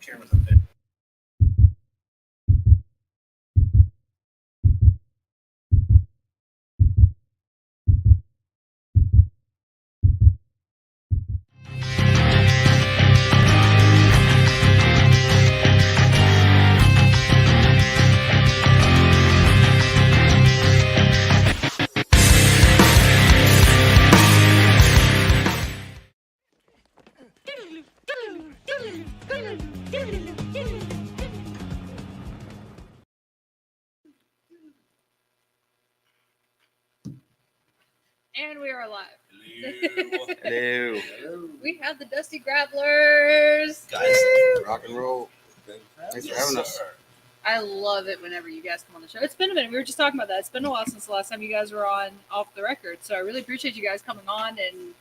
cameras up there. And we are live. Hello. We have the Dusty Grabblers. Guys, Woo! Rock and roll. Thanks for having us. I love it whenever you guys come on the show. It's been a minute. We were just talking about that. It's been a while since the last time you guys were on off the record. So I really appreciate you guys coming on and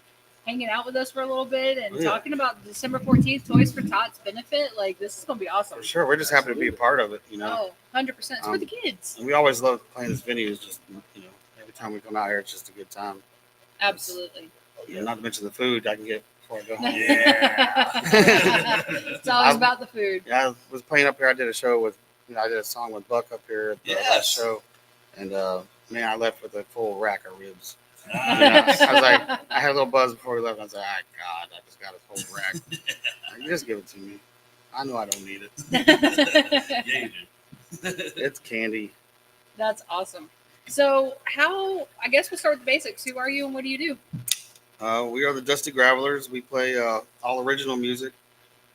hanging out with us for a little bit and talking about December 14th Toys for Tots benefit. Like, this is going to be awesome. For sure. We're just happy to be a part of it, you know. Oh, 100%. It's for the kids. And we always love playing this venue. It's just, you know, every time we come out here, it's just a good time. Absolutely. Not to mention the food I can get before I go home. Yeah. It's always about the food. Yeah, I was playing up here. I did a show with, I did a song with Buck up here at the last show. And, man, I left with a full rack of ribs. I was like, I had a little buzz before we left. I was like, God, I just got a whole rack. Like, just give it to me. I know I don't need it. Yeah, you do. It's candy. That's awesome. So I guess we'll start with the basics. Who are you and what do you do? We are the Dusty Grabblers. We play all original music.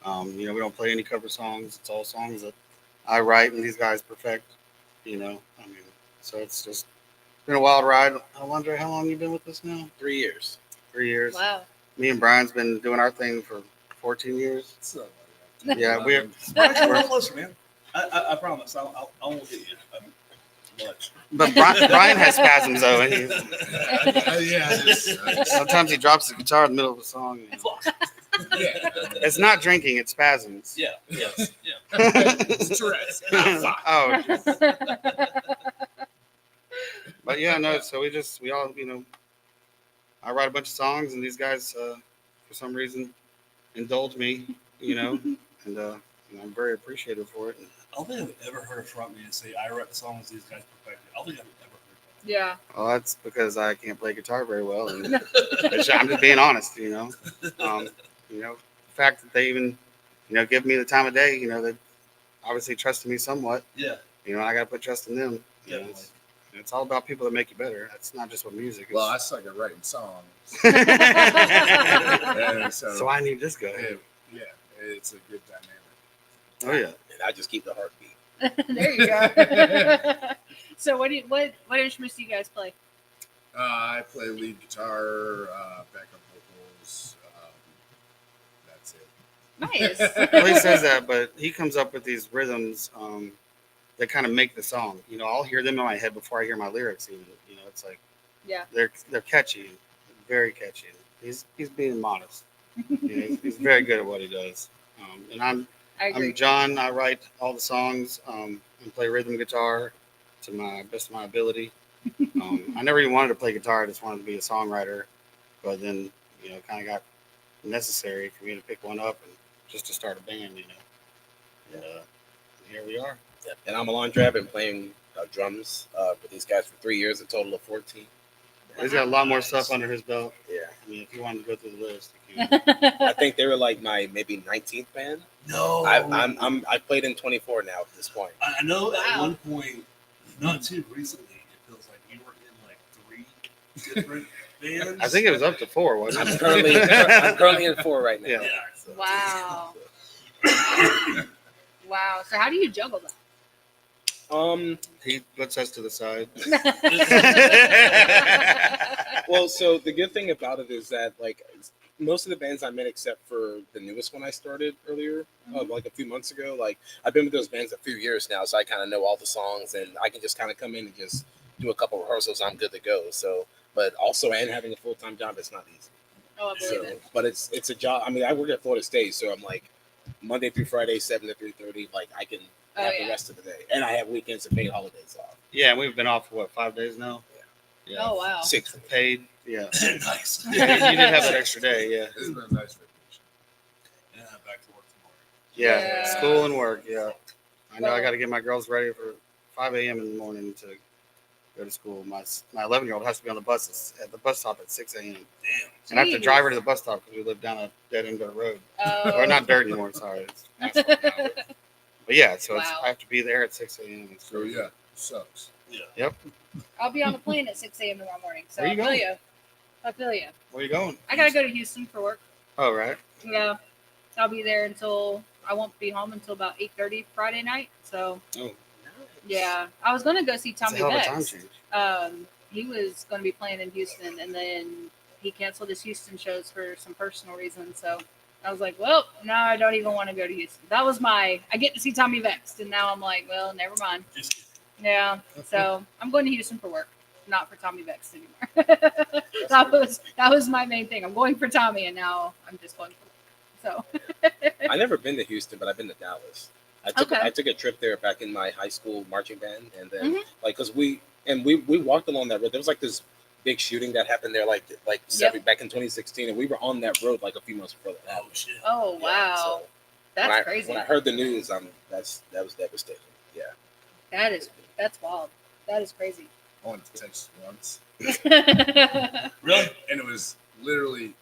We don't play any cover songs. It's all songs that I write and these guys perfect. So it's just been a wild ride. Andre, how long you been with us now? 3 years. 3 years. Wow. Me and Brian's been doing our thing for 14 years. So, Yeah, we're closer, man. I promise. I won't get you much. But Brian has spasms though, and Yeah. sometimes he drops the guitar in the middle of a song. Yeah. It's not drinking; it's spasms. Yeah. Yes. Yeah. It's Tourette's. Oh, but yeah, no. So we all, I write a bunch of songs, and these guys, for some reason, indulge me, and I'm very appreciative for it. I don't think I've ever heard a frontman say, "I write the songs these guys perfected." I don't think I've ever heard that. Yeah. Well, that's because I can't play guitar very well, and I'm just being honest, the fact that they even, give me the time of day, they obviously trusted me somewhat. Yeah. I got to put trust in them. Definitely. It's all about people that make you better. That's not just with music. Well, I suck at writing songs. So I need this guy. Yeah, it's a good dynamic. Oh yeah. And I just keep the heartbeat. There you go. So what instruments do you guys play? I play lead guitar, backup vocals. That's it. Nice. Well, he says that, but he comes up with these rhythms that kind of make the song. I'll hear them in my head before I hear my lyrics. Even it's like they're catchy, very catchy. He's being modest. He's very good at what he does. And I agree. I'm John. I write all the songs and play rhythm guitar to my best of my ability. I never even wanted to play guitar. I just wanted to be a songwriter. But then, it kind of got necessary for me to pick one up and just to start a band, And here we are. Yep. And I'm Alondra. I've been playing drums with these guys for 3 years, a total of 14. He's got a lot more stuff under his belt. Yeah. If you wanted to go through the list, you can. I think they were like my maybe 19th band. No. I played in 24 now at this point. I know at one point, not too recently, it feels like you were in like 3 different bands. I think it was up to 4, wasn't I'm it? currently in 4 right now. Yeah. Yeah. So, Wow. Wow. So how do you juggle that? He puts us to the side. Well, so the good thing about it is that like most of the bands I'm in, except for the newest one I started earlier, like a few months ago, like I've been with those bands a few years now, so I kind of know all the songs, and I can just kind of come in and just do a couple rehearsals. I'm good to go. So, but also, and having a full-time job, it's not easy. Oh, I believe it. But it's a job. I mean, I work at Florida State, so I'm like Monday through Friday, 7 to 3:30. Like I can have the rest of the day, and I have weekends and paid holidays off. Yeah, we've been off for 5 days now? Yeah. Oh, wow. 6 Paid, yeah. Nice. Yeah, you did have that extra day, yeah. It's been a nice vacation. Yeah, back to work Yeah, Yeah. school and work. Yeah, I know. I Well- got to get my girls ready for 5 a.m. in the morning to go to school. My 11-year-old has to be on the bus at the bus stop at 6 a.m. Damn. And I have to Jeez. drive her to the bus stop because we live down a dead end of the road. Oh. Or not dirt anymore. Sorry, it's asphalt now. But yeah, so Wow. I have to be there at 6 a.m. It's So crazy. yeah, sucks. Yeah. Yep. I'll be on the plane at 6 a.m. tomorrow morning. So Where I you feel going? you. I feel you. Where you going? I gotta go to Houston for work. Oh, right. Yeah, I'll be there until I won't be home until about 8:30 Friday night. So Oh, yeah, I was gonna go see it's a Tommy hell of a time Vex. change. He was gonna be playing in Houston, and then he canceled his Houston shows for some personal reasons. So I was like, well, now I don't even want to go to Houston. That was I get to see Tommy Vex, and now I'm like, well, never mind. Just Yeah, so I'm going to Houston for work, not for Tommy Vex anymore. that was my main thing. I'm going for Tommy, and now I'm just going for work. So I've never been to Houston, but I've been to Dallas. Okay. I took a trip there back in my high school marching band, and then Mhm. like because we walked along that road. There was like this big shooting that happened there, back in 2016, and we were on that road like a few months before that oh happened. shit. oh Yeah, wow, so that's crazy. When I heard the news, that was devastating. Yeah. That's wild. That is crazy. I went to Texas once, Really? and it was literally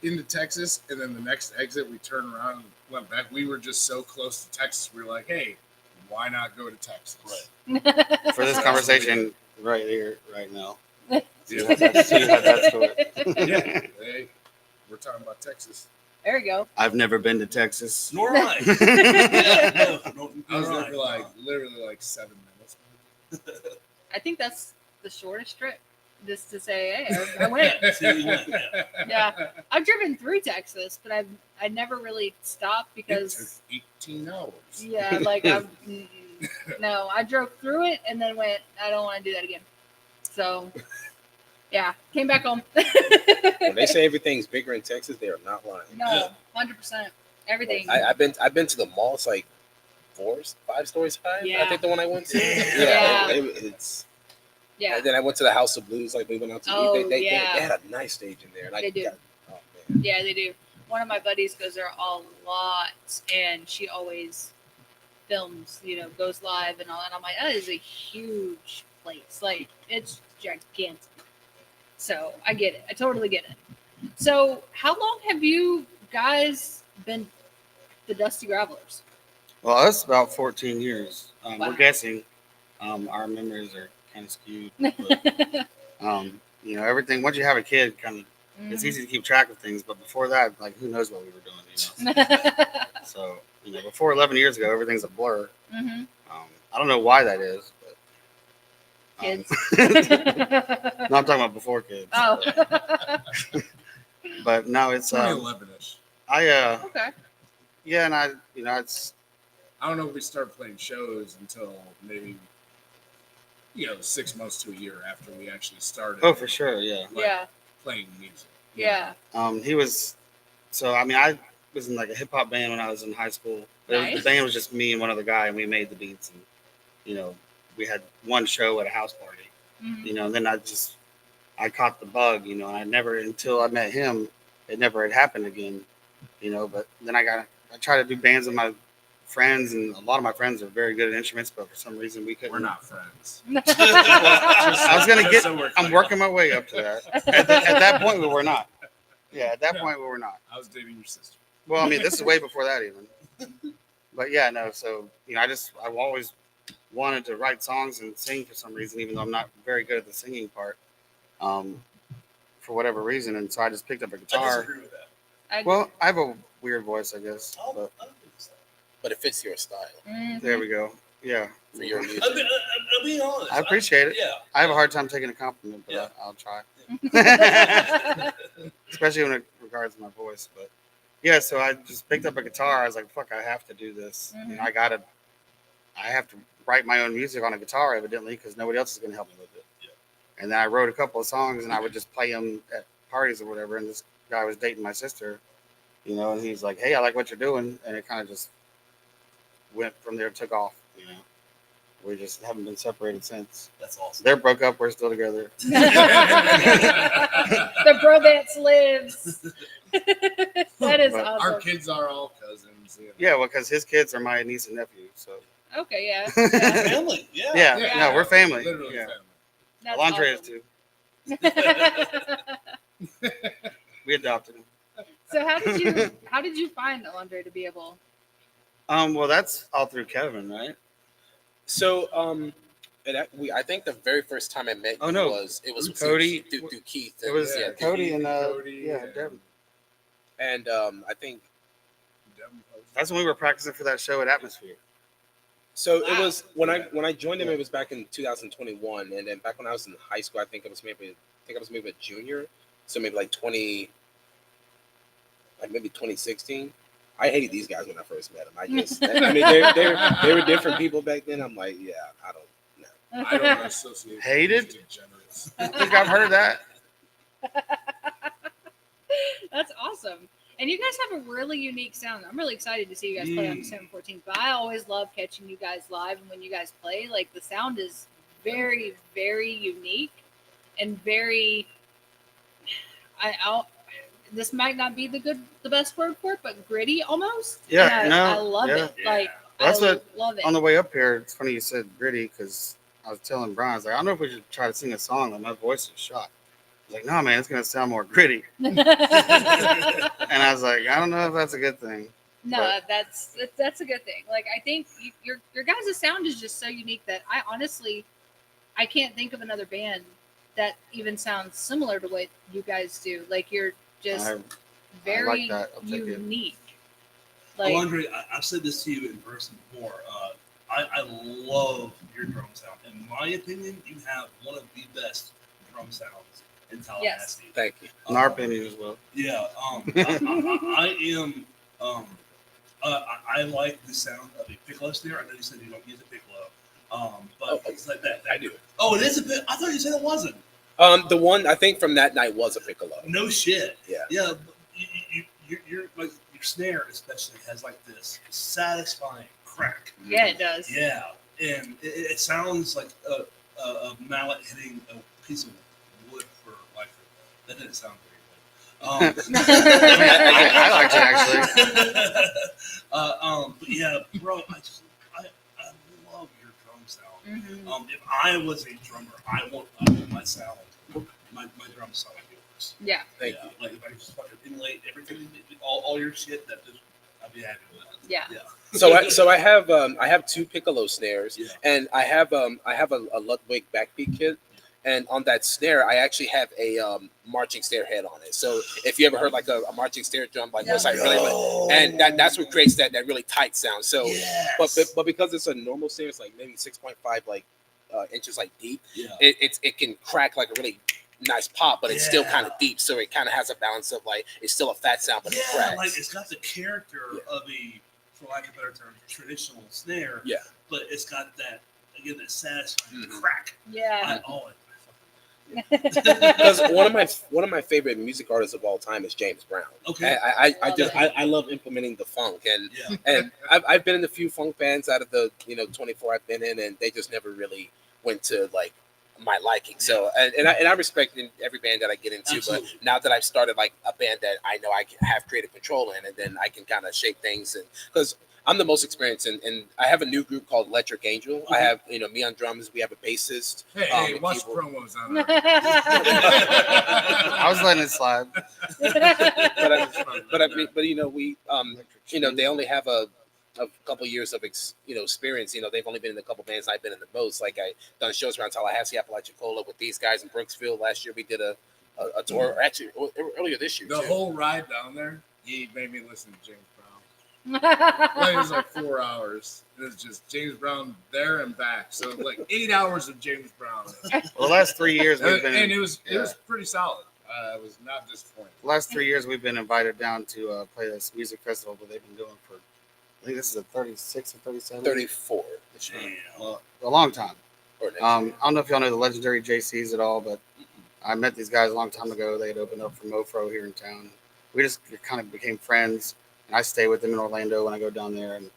into Texas, and then the next exit we turned around and went back. We were just so close to Texas. We were like, hey, why not go to Texas? Right. For this conversation right here, right now. Yeah. You had that story. Yeah. Hey, we're talking about Texas. There we go. I've never been to Texas. Nor am I. Yeah, no, I was nor there am for like literally like 7 minutes. I think that's the shortest trip. Just to say, hey, I went. See, you went, yeah. Yeah, I've driven through Texas, but I never really stopped It because took 18 hours. yeah, like no, I drove through it and then went. I don't want to do that again. So yeah, came back home. When they say everything's bigger in Texas, they are not lying. No, 100%. Everything. I've been to the mall. It's like 5 stories high. I Yeah. think the one I went to. Yeah. It's. Yeah. And then I went to the House of Blues. Like we went out to Oh, eat. They yeah. had a nice stage in there. And They do. Oh man. Yeah, they do. One of my buddies goes there a lot, and she always films, goes live and all that. I'm like, that is a huge place. Like, it's gigantic. So I get it. I totally get it. So, how long have you guys been the Dusty Gravelers? Well, that's about 14 years. Wow. We're guessing. Our memories are kind of skewed. But, everything, once you have a kid, it's easy to keep track of things. But before that, like, who knows what we were doing, So, before 11 years ago, everything's a blur. Mm-hmm. I don't know why that is, but. Kids. No, I'm talking about before kids. Oh. But no, it's 2011ish. Okay. Yeah, and it's I don't know if we started playing shows until maybe 6 months to a year after we actually started. oh for sure, yeah. like, Yeah. playing music. Yeah. He was, so I mean, I was in like a hip hop band when I was in high school. Nice. The band was just me and one other guy, and we made the beats, and we had one show at a house party, Mhm. and then I caught the bug, and I never, until I met him, it never had happened again, But then I tried to do bands with my friends, and a lot of my friends are very good at instruments, but for some reason we couldn't. We're not friends. I was gonna Just so we're I'm clear. working my way up to that. At that point, we were not. Yeah, at that point, we were not. I was dating your sister. Well, I mean, this is way before that even. But yeah, no. So I've always wanted to write songs and sing for some reason, even though I'm not very good at the singing part, for whatever reason. And so I just picked up a I guitar. disagree with that. Well, I have a weird voice, I guess. I'll But do this. But it fits your style Mhm. there we go. Yeah, for your music. I'm being honest. I appreciate it. Yeah. I have a hard time taking a compliment, but Yeah. I'll try. Especially when it regards my voice. But yeah, so I just picked up a guitar. I was like, fuck, I have to do this. Mhm. I have to write my own music on a guitar, evidently, because nobody else is going to help me with it. Yeah. And then I wrote a couple of songs, and I would just play them at parties or whatever. And this guy was dating my sister, and he's like, hey, I like what you're doing. And it kind of just went from there, took off. We just haven't been separated since. That's awesome. They're broke up. We're still together. The bromance lives. That is But awesome. Our kids are all cousins. You know. Yeah, well, because his kids are my niece and nephew. So. Okay, yeah. Family, yeah. Yeah, no, we're family. Literally Yeah. family. That's Alondre is awesome. too. We adopted him. So how did you find Alondre to be able? Well, that's all through Kevin, right? So, I think the very first time I met Oh, you no. was Cody. through Keith. It was Yeah, Cody and Cody yeah, and- Devin. and I think That's when we were practicing for that show at Atmosphere. so. It was when Yeah. I joined him. It was back in 2021, and then back when I was in high school, I think I was maybe a junior, so maybe like maybe 2016. I hated these guys when I first met them. I mean, they were different people back then. I'm like, yeah, I don't know. I don't associate. Hated? with degenerates. I think I've heard that. That's awesome. And you guys have a really unique sound. I'm really excited to see you guys play on December 14th. But I always love catching you guys live, and when you guys play, like the sound is very, very unique and very. This might not be the best word for it, but gritty almost. Yeah, And no, I love it. yeah. Like That's I what- love it. On the way up here, it's funny you said gritty because I was telling Brian, I was like, I don't know if we should try to sing a song. Like, my voice is shot. He's like, no, man, it's going to sound more gritty. And I was like, I don't know if that's a good thing. No, But- that's a good thing. Like I think your guys' sound is just so unique that I honestly I can't think of another band that even sounds similar to what you guys do. Like you're just I very that. I'll take it. unique. Like Alondre, I've said this to you in person before. I love your drum sound. In my opinion, you have one of the best drum sounds in Tallahassee. Thank you. In our opinion as well. Yeah, I like the sound of a piccolo snare. I know you said you don't use a piccolo, but it's like that. I do. Oh, it is a bit. I thought you said it wasn't. The one I think from that night was a piccolo. No shit. Yeah. Yeah. But you're like your snare especially has like this satisfying crack. yeah, it does. Yeah, and it sounds like a mallet hitting a piece of wood for like that didn't sound very good. I liked it, actually. But yeah, bro, I love your drum sound. Mhm. If I was a drummer, I want my sound, my drum sound like yours. Yeah. Thank Yeah, like if I just fucking emulate everything, all your shit, I'd be happy with that. Yeah. Yeah. So I have two piccolo snares, Yeah. and I have a Ludwig backbeat kit, and on that snare I actually have a marching snare head on it. So if you ever heard like a marching snare drum, like what's like really, and that's what creates that really tight sound. So, Yes. but because it's a normal snare, it's like maybe 6.5 inches like deep. Yeah. It can crack like a really nice pop, but it's still Yeah. kind of deep. So it kind of has a balance of like it's still a fat sound, but it Yeah, cracks. like it's got the character Yeah. of a, for lack of a better term, traditional snare. Yeah. But it's got that that satisfying Mhm. crack. Yeah. Because one of my favorite music artists of all time is James Brown. Okay. I love implementing the funk, and Yeah. and I've been in a few funk bands out of the 24 I've been in, and they just never really went to like my liking. So and I respect in every band that I get into, Absolutely. but now that I've started like a band that I know I can have creative control in, and then I can kind of shape things, and because I'm the most experienced, and I have a new group called Electric Angel. I have me on drums. We have a bassist. Hey, and watch keyboard. promos on our I was letting it slide. But we they only have a couple years of experience. They've only been in a couple bands. I've been in the most. Like I done shows around Tallahassee, Apalachicola with these guys in Brooksville. Last year we did a tour. Actually, earlier this year The too. whole ride down there, he made me listen to James Brown. Like, it was like 4 hours. It was just James Brown there and back. So like 8 hours of James Brown. Well, the last 3 years we've been. And it was pretty solid. I was not disappointed. The last 3 years we've been invited down to play this music festival that they've been doing for, I think this is a 36 or 37. 34 this year. Damn. Well, a long time. Or next I year. don't know if y'all know the legendary JCs at all, but I met these guys a long time ago. They had opened up for Mofro here in town. We just kind of became friends, and I stay with them in Orlando when I go down there. And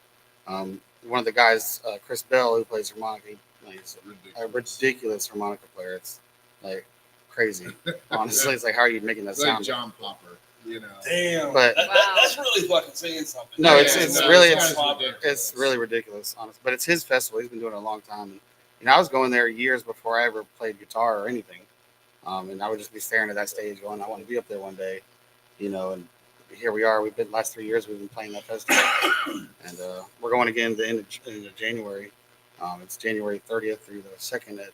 One of the guys, Chris Bell, who plays harmonica, he's a Ridiculous. ridiculous harmonica player. It's like crazy. Honestly, it's like, how are you making that It's like sound? John Popper, you know. Damn. But- That's really fucking saying something. No, it's really this guy's ridiculous. it's really ridiculous, honestly. But it's his festival. He's been doing it a long time. And I was going there years before I ever played guitar or anything. And I would just be staring at that stage, going, I want to be up there one day, you know. And here we are. We've been last 3 years. We've been playing that festival, and we're going again the end of January. It's January 30th through the 2nd at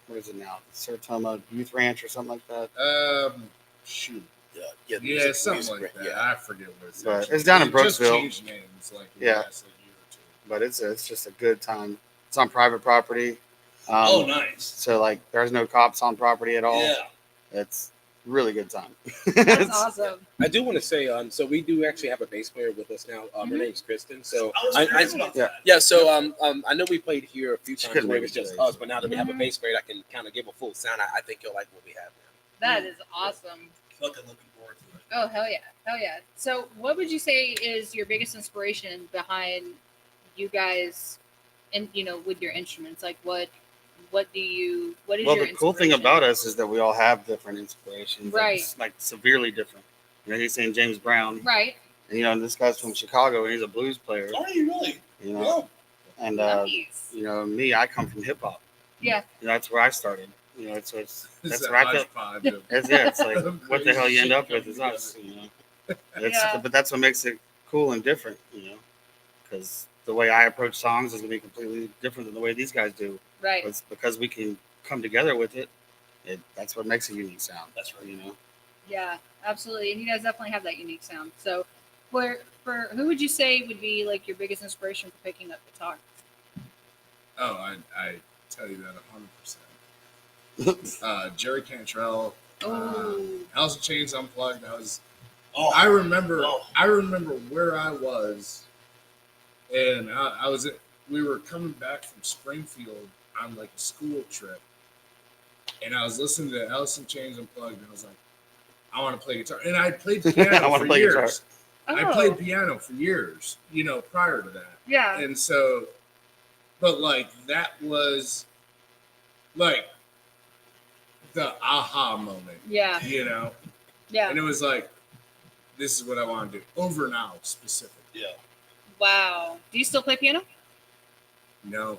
what is it now? Sartoma Youth Ranch or something like that. Shoot. Yeah, Something like that. Yeah. I forget what it's. But actually. it's down in It just Brooksville. changed names like in Yeah. the last, like, year or two. But it's just a good time. It's on private property. Oh, nice. So like, there's no cops on property at all. Yeah. It's really good time. That's awesome. I do want to say, so we do actually have a bass player with us now. Her Mhm. name's Kristen. So I was I, curious about yeah. that. yeah, so I know we played here a few She times couldn't where it make was it just today. us, but now that we have a Mhm. bass player, I can kind of give a full sound. I think you'll like what we have now. That is awesome. Fucking looking forward to it. Oh hell yeah, hell yeah. So, what would you say is your biggest inspiration behind you guys, and with your instruments? Like, what is Well, your the cool thing inspiration? about us is that we all have different inspirations. Right. Like severely different. He's saying James Brown. Right. And this guy's from Chicago and he's a blues player. Are you really? You know. And Nice. me, I come from hip hop. Yeah. That's where I started. It's It's that's a where I feel. hodgepodge of- It's like what the hell you end up with is us. Yeah. But that's what makes it cool and different. Because the way I approach songs is gonna be completely different than the way these guys do. Right. It's because we can come together with it. That's what makes a unique sound. That's right. Yeah, absolutely. And you guys definitely have that unique sound. So, for who would you say would be like your biggest inspiration for picking up guitar? Oh, I tell you that 100%. Jerry Cantrell, Oh. Alice in Chains Unplugged. That was. Oh, I remember. Oh. I remember where I was, and I was. We were coming back from Springfield on like a school trip, and I was listening to Alice in Chains Unplugged, and I was like, I want to play guitar, and I played I piano wanna for play guitar. years. I Oh. played piano for years, prior to that. Yeah. And so, but like that was like the aha moment, Yeah. Yeah. and it was like, this is what I want to do over now, specific. yeah. Wow. Do you still play piano? No,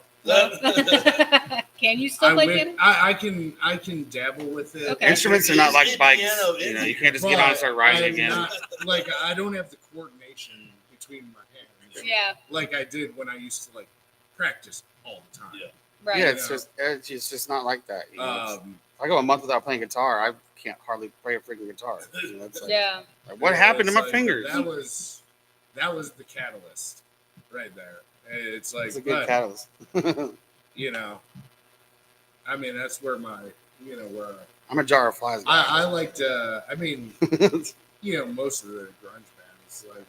Can you still play piano? I can dabble with it. Okay. Instruments are not like It's bikes. piano, You can't just get on and But start riding I'm again. not- like I don't have the coordination between my hands, Yeah. like I did when I used to like practice all the time. Yeah. Right. Yeah, it's just not like that. If Um, I go a month without playing guitar, I can't hardly play a freaking guitar. It's like, Yeah. like, what yeah, happened to it's my like, fingers? That was the catalyst right there. It's like, It's a good but, catalyst. I mean, that's where my, where I'm a jar of flies guy. I liked. I mean, most of the grunge bands, like,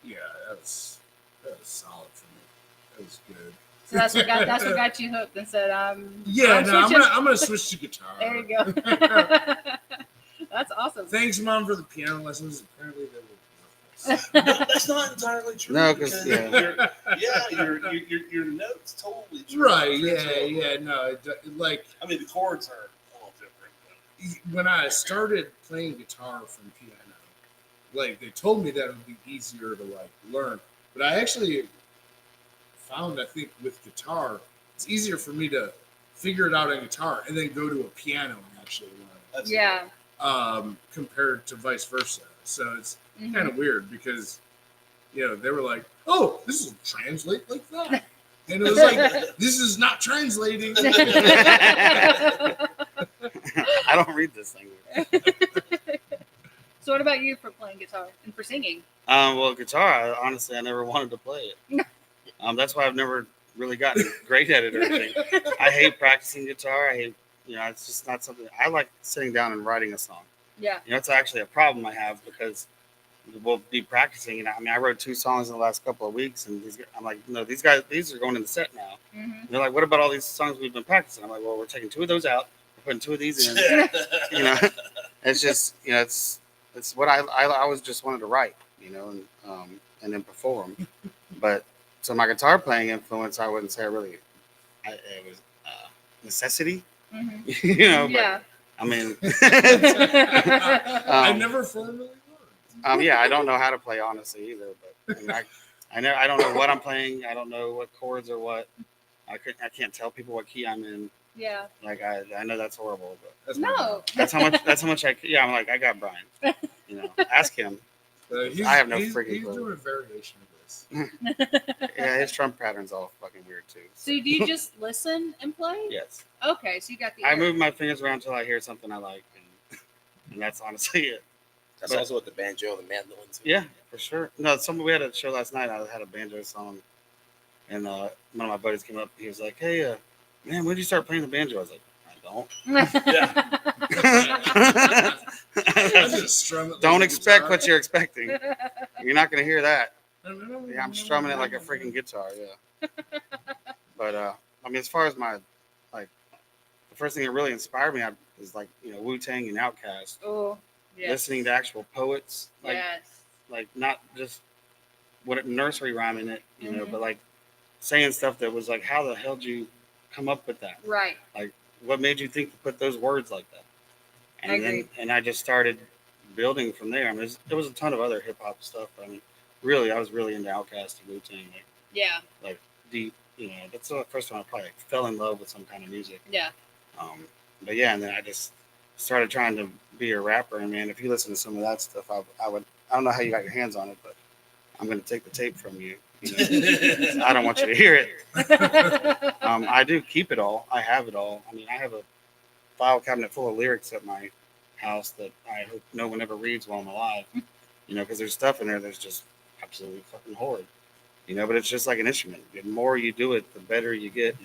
yeah, that was solid for me. That was good. So that's what got you hooked and said, Yeah, I'm no, I'm switching- gonna switch to guitar. There you go. That's awesome. Thanks, Mom, for the piano lessons. Apparently, they were worthless. That's not entirely true. No, 'cause, yeah. Your notes totally true. Right? True. Yeah. No, like I mean, the chords are a little different. when I started playing guitar from piano, like they told me that it would be easier to like learn, but I actually found, I think, with guitar, it's easier for me to figure it out on guitar and then go to a piano and actually learn That's Yeah. it, compared to vice versa. So it's Mhm. kind of weird because, they were like, "Oh, this will translate like that," and it was like, "This is not translating." I don't read this thing. So what about you for playing guitar and for singing? Well, guitar, honestly, I never wanted to play it. That's why I've never really gotten great at it or anything. I hate practicing guitar. I hate, it's just not something I like sitting down and writing a song. Yeah. It's actually a problem I have because we'll be practicing. And I rowrote 2 songs in the last couple of weeks, and I'm like, no, these are going in the set now. Mm-hmm. And they're like, what about all these songs we've been practicing? I'm like, well, we're taking 2 of those out, we're putting 2 of these in. It's just, it's what I always just wanted to write, and then perform. But so my guitar playing influence, I wouldn't say it was necessity, Mhm. you know. But Yeah. I mean, I Um, never formally learned. yeah, I don't know how to play honestly either. But I mean, I don't know what I'm playing. I don't know what chords or what. I can't tell people what key I'm in. Yeah. Like I know that's horrible, but That's my No. that's how much I'm like, I got Brian. You know, ask him. I have no freaking he's clue. doing a variation of this. Yeah, his drum pattern's all fucking weird too. So do you just listen and play? Yes. Okay, so you got the I ear. move my fingers around until I hear something I like, and that's honestly it. That's But- also what the banjo, the mandolin. Too. Yeah, for sure. No, we had a show last night. I had a banjo song, and one of my buddies came up. He was like, "Hey, man, when did you start playing the banjo?" I was like, "I don't." I just strum it like Don't a expect guitar. what you're expecting. You're not gonna hear that. Yeah, I'm strumming it like a freaking guitar. Yeah. But I mean, as far as my like, the first thing that really inspired me is like Wu-Tang and Outkast. Oh, yes. Listening to actual poets, Yes. like not just nursery rhyming it, Mhm. but like saying stuff that was like, how the hell did you come up with that? Right. Like, what made you think to put those words like that? And I then agree. and I just started building from there. I mean, there was a ton of other hip hop stuff. I mean, really, I was really into Outkast and Wu-Tang, Yeah. like deep. That's the first time I probably fell in love with some kind of music. Yeah. But yeah, and then I just started trying to be a rapper. And man, if you listen to some of that stuff, I don't know how you got your hands on it, but I'm going to take the tape from you. I don't want you to hear it. I do keep it all. I have it all. I mean, I have a file cabinet full of lyrics at my house that I hope no one ever reads while I'm alive. Because there's stuff in there that's just absolutely fucking horrid. But it's just like an instrument. The more you do it, the better you get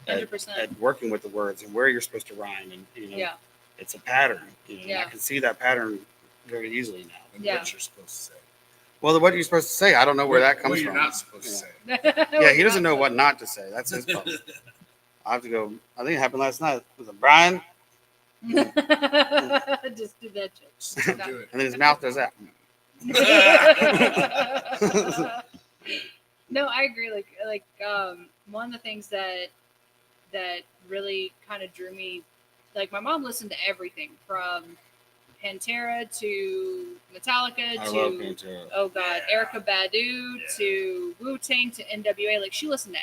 at 100%. working with the words and where you're supposed to rhyme. And Yeah. it's a pattern. And Yeah. I can see that pattern very easily now. And Yeah. what you're supposed to say. Well, what you're supposed to say, I don't know where that What comes you're from. not supposed to say. Yeah, he doesn't know what not to say. That's his problem. I have to go. I think it happened last night. Was it Brian? Just do that shit. Just don't do it. And then his mouth does that. No, I agree. Like one of the things that really kind of drew me, like my mom listened to everything from Pantera to Metallica I to love Pantera. oh god, Erica Badu to Wu-Tang to NWA. Like she listened to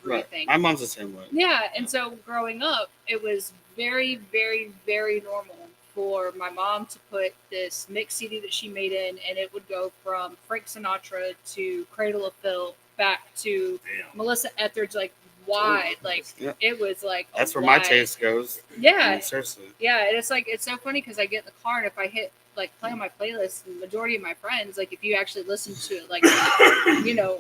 everything. My mom's the same way. Yeah, and so growing up, it was very, very, very normal for my mom to put this mix CD that she made in, and it would go from Frank Sinatra to Cradle of Filth back to Damn. Melissa Etheridge, like wide, like Yeah. it was like That's where my wide. taste goes. I Yeah, mean, seriously. yeah, and it's like it's so funny because I get in the car and if I hit like play on my playlist, the majority of my friends, like if you actually listen to it, like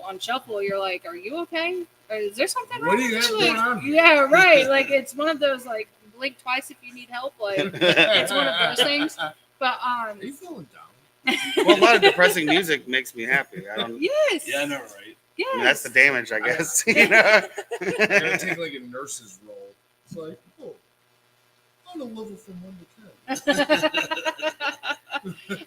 on shuffle, you're like, "Are you okay? Or is there something What wrong?" do you with have you?" going Like, on here? yeah, right. Like it's one of those like blink twice if you need help. Like it's one of those things. But Are you feeling down? Well, a lot of depressing music makes me happy. I don't. yes, Yeah, I know, right? yes. I mean, that's the damage, I guess. I gotta take like a nurse's role. It's like, on a level from 1 to 10.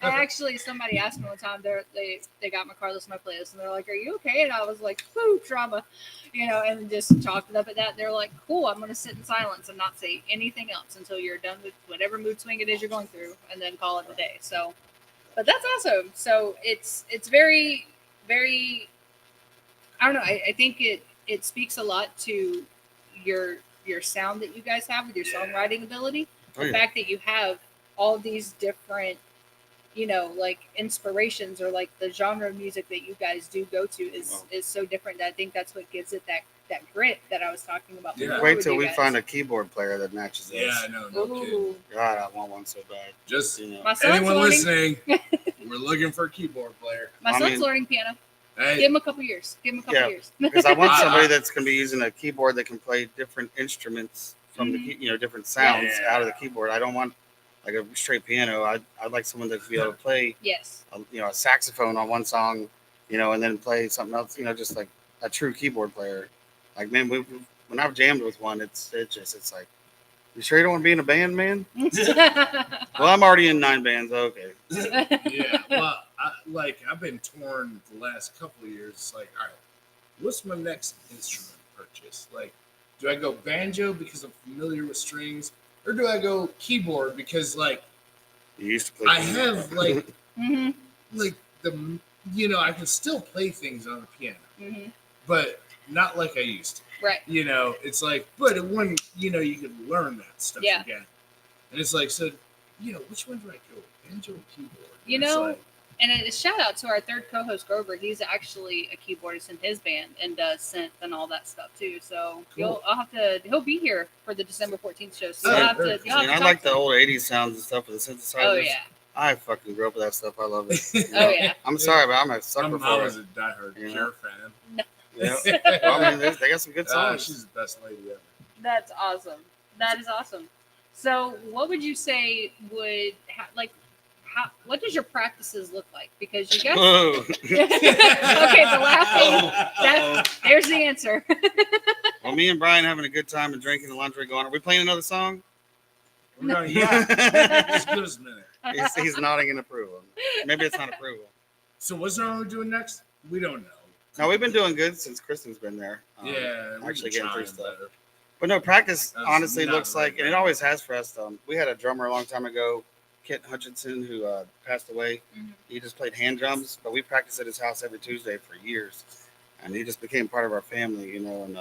Actually, somebody asked me one time. They got my car, listened to my playlist, and they're like, "Are you okay?" And I was like, "Whoo, trauma," and just chalked it up at that. They're like, "Cool, I'm gonna sit in silence and not say anything else until you're done with whatever mood swing it is you're going through, and then call it a day." So, but that's awesome. So it's very, very. I don't know. I think it speaks a lot to your sound that you guys have with your songwriting ability. Oh, The yeah. fact that you have all these different like inspirations or like the genre of music that you guys do go to is so different that I think that's what gives it that grit that I was talking about Yeah. before Wait with till you we guys. find a keyboard player that matches us. Yeah, no kidding. Ooh, God, I want one so bad. Just my son's anyone learning. listening, we're looking for a keyboard player. My I son's mean- learning piano. Hey, Give him a couple years. Yeah. Years. Because I want somebody that's going to be using a keyboard that can play different instruments from Mhm. the different sounds Yeah. out of the keyboard. I don't want like a straight piano. I'd like someone that could be able to play Yes. a saxophone on one song, and then play something else. Just like a true keyboard player. Like man, when I've jammed with one, it's like You sure you don't want to be in a band, man? Well, I'm already in 9 bands. Okay. Yeah, well, I've been torn the last couple of years. It's like, all right, what's my next instrument purchase? Like, do I go banjo because I'm familiar with strings, or do I go keyboard because like You used to play. I have like Mhm, like the I can still play things on the piano, mhm. but not like I used to. Right. It's like, but when you can learn that stuff Yeah. again, and it's like, so which one do I go, banjo or keyboard? You And it's know, like, and a shout out to our third co-host Grover. He's actually a keyboardist in his band and does synth and all that stuff too. So Cool. he'll be here for the December 14th show. So Oh, you'll have to. very You'll have I to like talk the to him. old 80s sounds and stuff with the synthesizers. Oh yeah. I fucking grew up with that stuff. I love it. Oh yeah. I'm sorry, but I'm a sucker I for was it. a diehard You know? Cure fan. Yeah. Well, I mean, they got some good songs. She's the best lady ever. That's awesome. That is awesome. So, what would you say would what does your practices look like? Because you guys. Whoa. Okay, the laughing. There's the answer. Well, me and Brian having a good time and drinking the laundry going. Are we playing another song? We're going, yeah. Just give us a minute. He's nodding in approval. Maybe it's not approval. So what's wrong with doing next? We don't know. No, we've been doing good since Kristen's been there. Yeah, we've actually been getting through trying stuff. better. But no, practice That's honestly not looks like, right and it now. always has for us. We had a drummer a long time ago, Kit Hutchinson, who passed away. Mhm. He just played hand drums, but we practiced at his house every Tuesday for years, and he just became part of our family, And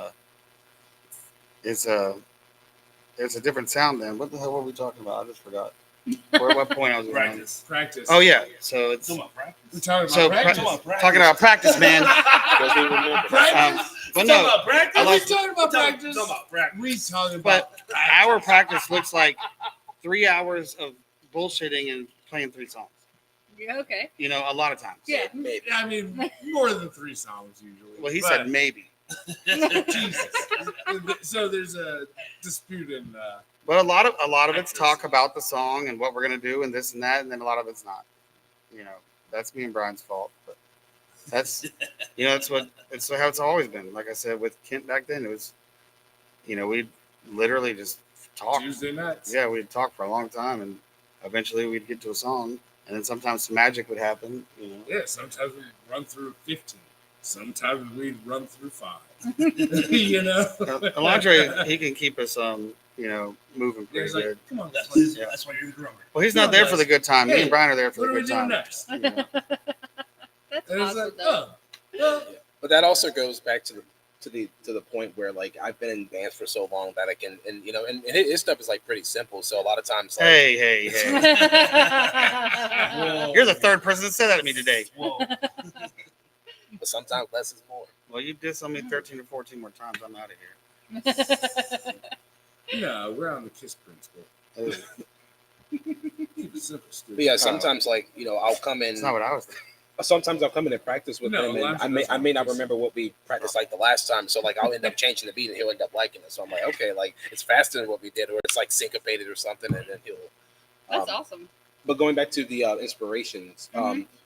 it's a different sound then. What the hell were we talking about? I just forgot. What point I was going on. Practice. Oh yeah, so it's Talking about practice. We're talking about so practice. talking about practice, man. Doesn't even remember. Practice. But Talking no, about practice. I Are we like- talking about practice? Talking about practice. We talking about but our practice looks like 3 hours of bullshitting and playing 3 songs. Yeah, okay. A lot of times. Yeah. Maybe. I mean, more than 3 songs usually. Well, he But- said maybe. Jesus. So there's a dispute in. But a lot of it's talk about the song and what we're gonna do and this and that, and then a lot of it's not. That's me and Brian's fault. But that's it's how it's always been. Like I said with Kent back then, it was we'd literally just talk. Tuesday nights. Yeah, we'd talk for a long time, and eventually we'd get to a song, and then sometimes some magic would happen. Yeah, sometimes we'd run through 15. Sometimes we'd run through 5. Alondre, he can keep us moving Yeah, pretty he's like, good. come on, That's guys. why, that's why you're the drummer. Well, he's come not on, there guys. for the good time. Me Hey, and Brian are there for What the are we good doing time. next? That's And it's awesome. like, though. well, But that also goes back to the point where like I've been in bands for so long that I can and his stuff is like pretty simple. So a lot of times like Hey. Whoa. You're the third person that said that to me today. Whoa. but sometimes less is more. Well, you did on me 13 or 14 more times. I'm out of here. no, we're on the KISS principle. Ugh. Keep it simple, stupid. But yeah, sometimes like I'll come in. That's not what I was thinking. Sometimes I'll come in and practice with No, him, and Alonzo I may not doesn't. remember what we practiced like the last time. So like I'll end up changing the beat, and he'll end up liking it. So I'm like, okay, like it's faster than what we did, or it's like syncopated or something, and then he'll. That's awesome. But going back to the inspirations,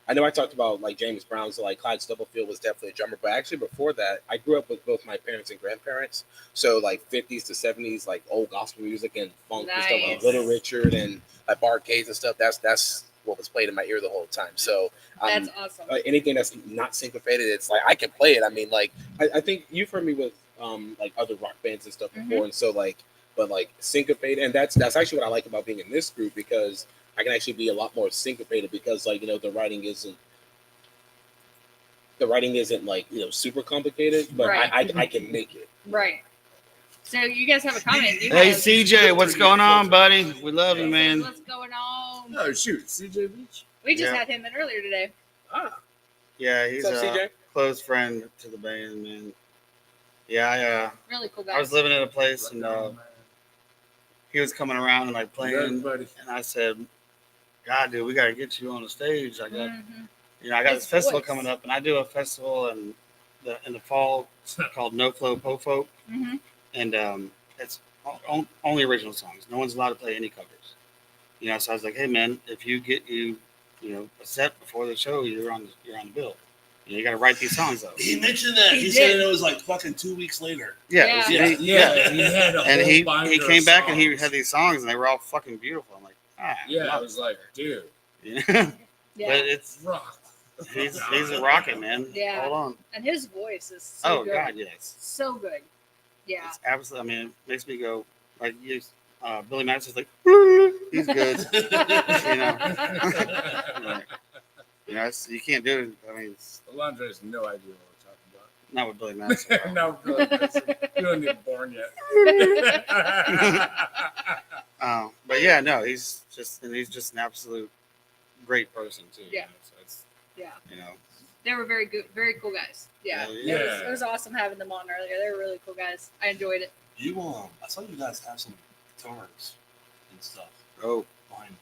I know I talked about like James Brown, so like Clyde Stubblefield was definitely a drummer. But actually, before that, I grew up with both my parents and grandparents. So like 50s to 70s, like old gospel music and funk and stuff, like Nice. Little Richard and like Barcades and stuff. That's what was played in my ear the whole time. So That's awesome. anything that's not syncopated, it's like I can play it. I mean, like I think you've heard me with like other rock bands and stuff before, and so like, but like syncopated, and that's actually what I like about being in this group because I can actually be a lot more syncopated because like the writing isn't like super complicated, but Right. I can make it. Right. So you guys have a comment. You Hey, have- CJ, what's going on, buddy? We love you, man. What's going on? Oh shoot, CJ Beach. We just Yeah. had him in earlier today. Yeah, he's What's up, a CJ? close friend to the band, man. Yeah, Really cool guy. I was living at a place, and he was coming around and like playing, Everybody. and I said, "God, dude, we got to get you on the stage. I got, Mhm. I got His this festival voice. coming up, and I do a festival in the fall called No Flow Po Folk, Mhm. and it's only original songs. No one's allowed to play any covers. So I was like, hey man, if you get a set before the show, you're on the bill. You got to write these songs up. He mentioned that. He He said did. it was like fucking 2 weeks later. Yeah, Yeah. he- Yeah, he had a And whole he binder came of back and he songs. had these songs and they were all fucking beautiful. I'm like, Yeah, I was like, dude, yeah. Yeah. But it's rock. he's a rocket, man. Yeah. Hold on. And his voice is so Oh good. God, yes. So good. Yeah. It's absolutely. I mean, it makes me go like you. Billy Madison's like, he's good. You know. Like, you know, you can't do it. I mean, it's Alondra has no idea what we're talking about. not with Billy Madison. No, Billy Madison, you weren't even born yet. But yeah, no, he's just an absolute great person too. Yeah. You know, so it's, Yeah. you know, They were very good, very cool guys. Yeah. Yeah. It was awesome having them on earlier. They were really cool guys. I enjoyed it. You I saw you guys have some guitars and stuff oh behind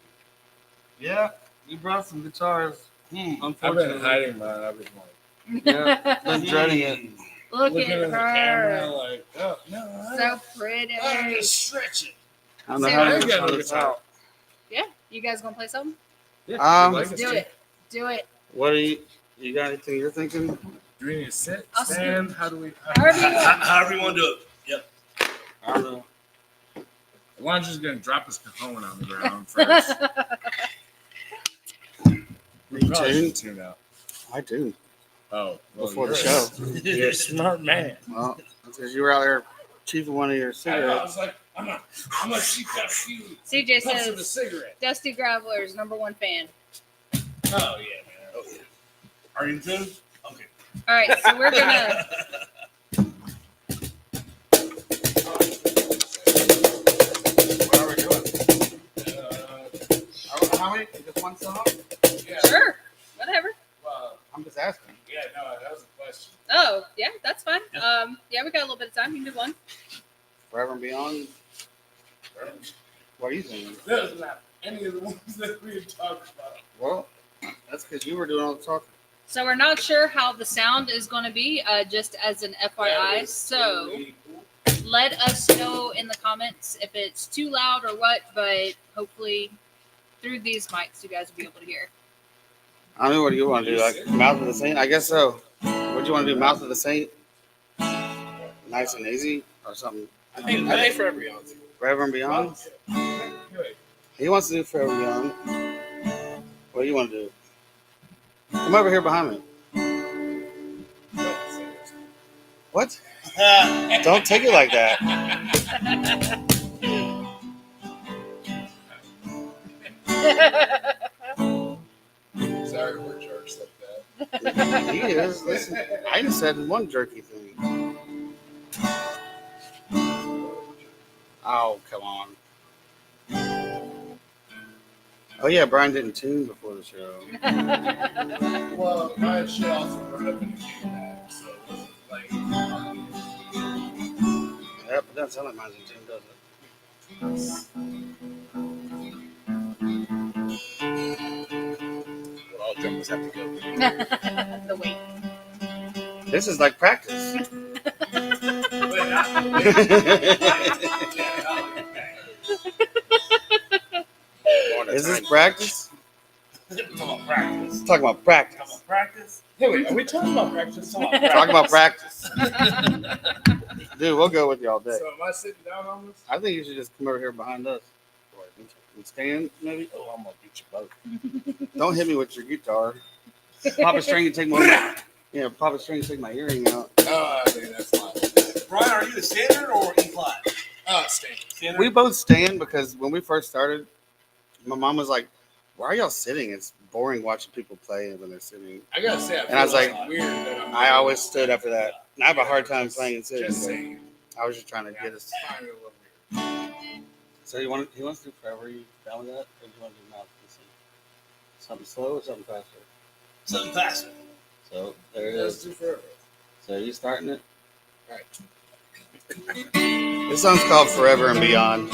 yeah, you brought some guitars. you. I've been hiding mine. I've been like Yeah, been dreading it. Look looking at at the camera, her. like, oh no, So pretty. I'm just stretching. I don't know See, how I to ain't got try no this guitar. out. Yeah. You guys gonna play something? Yeah, Um, you like Do to it. Do it. What do you got anything you're thinking? Do we need to sit, I'll stand? How do we? However you want. However you want to do it. Yep. I don't know. Alondra's gonna drop his cajon on the ground first. We You probably tuned? should tune out. I do. Oh, well, Before the you're- show. You're a smart man. Well, because you were out there chiefing one of your I cigarettes. was like, I'm gonna shoot out a few CJ puffs of the says cigarette. Dusty Graveler's #1 fan. Oh yeah, man. Oh, yeah. Are you in tune? Okay. All right, so we're gonna. What are we doing? How many? Just one song? Yeah. Sure. Whatever. Well, I'm just asking. yeah, no, that was a question. Oh, yeah, that's fine. Yeah, we got a little bit of time. You can do one. Forever and Beyond. What are you thinking? Those are not any of the ones that we had talked about. Well, that's because you were doing all the talking. So we're not sure how the sound is going to be, just as an FYI. So let us know in the comments if it's too loud or what. But hopefully, through these mics, you guys will be able to hear. I don't know what you want to do. Like Mouth of the Saint? I guess so. What do you want to do? Mouth of the Saint? Nice and easy? Or something? I think Forever Beyond. Forever and Beyond? He wants to do Forever and Beyond. What do you want to do? Come over here behind me. What? Don't take it like that. Sorry, we're jerks like that. He is. Listen, I just said one jerky thing. Oh, come on. Oh, yeah, Brian didn't tune before the show. Well, my shit also brought up in the game back, so it wasn't like. Yeah, but that sounds like mine's in tune, doesn't it? Well, all drummers have to go. The weight. This is like practice. Is this practice? Talking about practice. Let's talk about practice. Talking about practice. Hey, wait, are we talking about practice? Talk about practice. Dude, we'll go with you all day. So am I sitting down on this? I think you should just come over here behind us. And stand, maybe? Oh, I'm gonna beat you both. Don't hit me with your guitar. Pop a string and take my pop a string and take my earring out. Oh, man, that's fine. Brian, are you the standard or E flat? Standard. We both stand because when we first started, my mom was like, "Why are y'all sitting? It's boring watching people play when they're sitting." I gotta say, And I was like, weird that I always stood after that. And I have a hard time playing and sitting. Just but saying. I was just trying to get us. I find it a little weird. So he wants to do Forever. You down with that? Or do you want to do Mouth? Something slow or something faster? Something faster. So there it Let's is. do forever. So you starting it? Right. This song's called Forever and Beyond.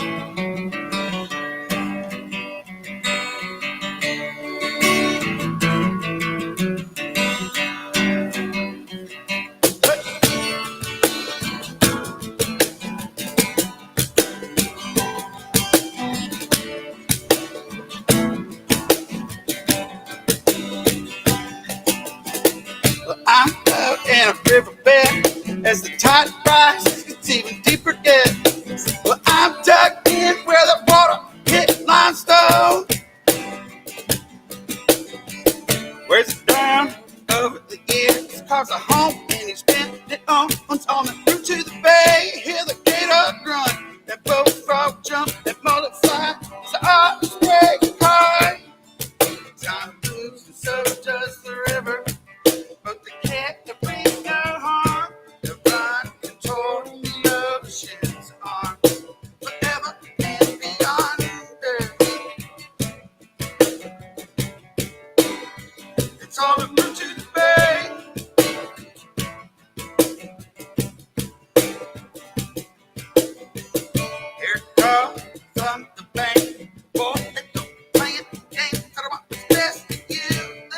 bed as the tide rises. It's even deeper yet. Well, I'm tucked in where the water hit limestone. Where's it down over the years? Carves a home and he spent it on the route to the bay. Hear the gator grunt, that bullfrog jump, that multiply. So I stay high. Time moves and so does the river, but the cat that brings no harm. The run control the ocean's arms, forever and beyond. It's all the route to the bay. Here it comes from the bank. Boy, they don't play it game. Tell them what's best for you.